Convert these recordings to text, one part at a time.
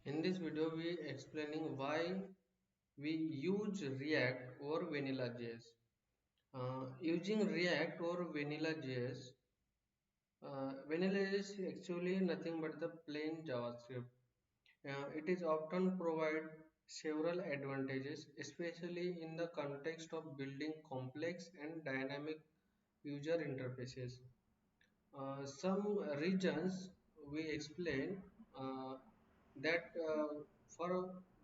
In this video, we explaining why we use React or Vanilla JS. Using React or Vanilla JS, Vanilla is actually nothing but the plain JavaScript. It is often provide several advantages, especially in the context of building complex and dynamic user interfaces. Some regions we explain that for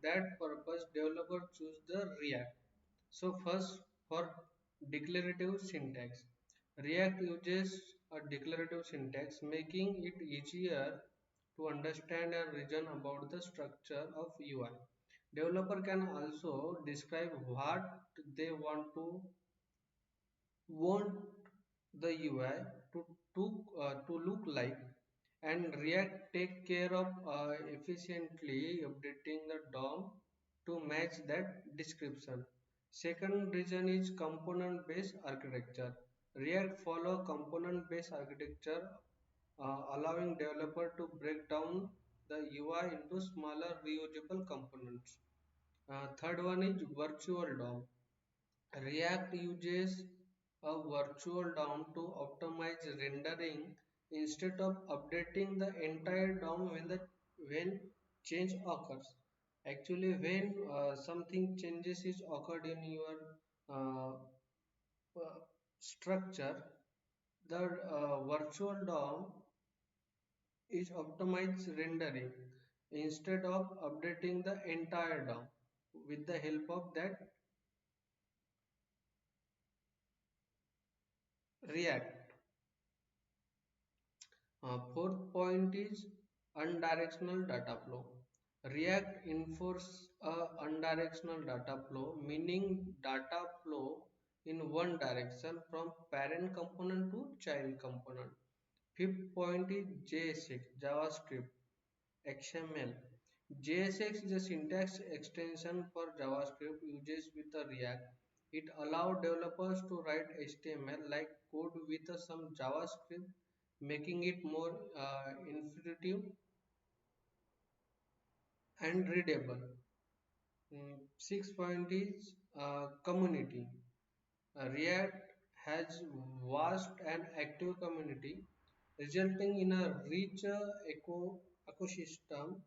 that purpose developer choose the React. So first for declarative syntax. React uses a declarative syntax making it easier to understand and reason about the structure of UI. Developer can also describe what they want the UI to look like, and React take care of efficiently updating the DOM to match that description. Second reason is component based architecture. React follow component based architecture, allowing developer to break down the UI into smaller reusable components. Third one is virtual DOM. React uses a virtual DOM to optimize rendering instead of updating the entire DOM when change occurs. Actually, when something changes is occurred in your uh, structure, the virtual DOM is optimized rendering instead of updating the entire DOM with the help of that React. Fourth point is undirectional data flow. React enforces a undirectional data flow, meaning data flow in one direction from parent component to child component. Fifth point is JSX, JavaScript, XML. JSX is a syntax extension for JavaScript uses with the React. It allows developers to write HTML like code with some JavaScript, making it more intuitive and readable. Sixth point is community. React has vast and active community, resulting in a rich ecosystem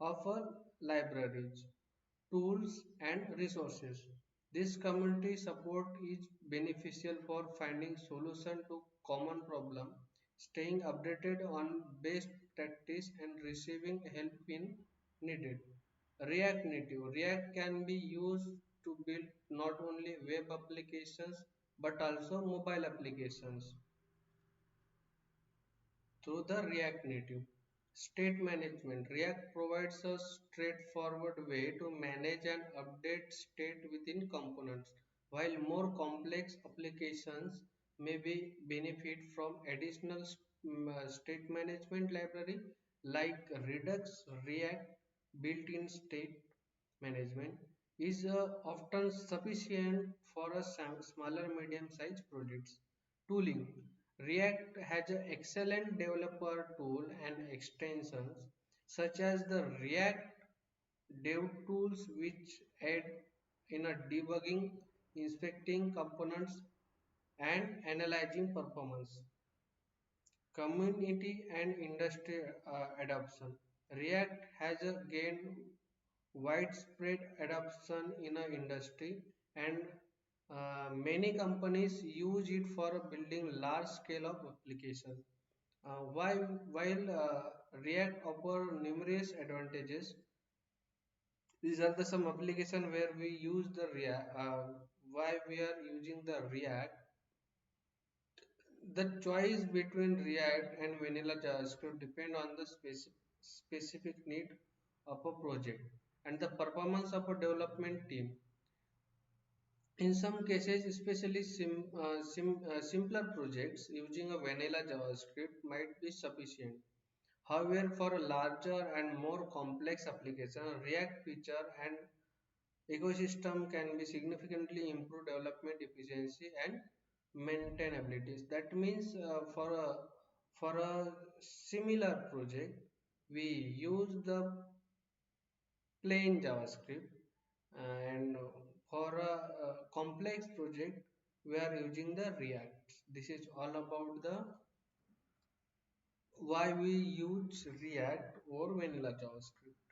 of libraries, tools, and resources. This community support is beneficial for finding solution to common problem, staying updated on best practice, and receiving help in needed. React Native. React can be used to build not only web applications but also mobile applications through the React Native. State management. React provides a straightforward way to manage and update state within components, while more complex applications may be benefit from additional state management library like Redux. React built-in state management is often sufficient for a smaller medium-sized projects. Tooling. React has an excellent developer tool and extensions such as the React Dev tools which aid in a debugging, inspecting components and analyzing performance. Community and industry adoption. React has gained widespread adoption in a industry, and many companies use it for building large scale of application. While React offer numerous advantages, these are the some application where we use the React. Why we are using the React? The choice between React and vanilla JavaScript depend on the specific need of a project and the performance of a development team. In some cases, especially simpler projects, using a vanilla JavaScript might be sufficient. However, for a larger and more complex application, React feature and ecosystem can be significantly improve development efficiency and maintainability. That means for a similar project, we use the plain JavaScript, and for a complex project we are using the React. This is all about the why we use React or vanilla JavaScript.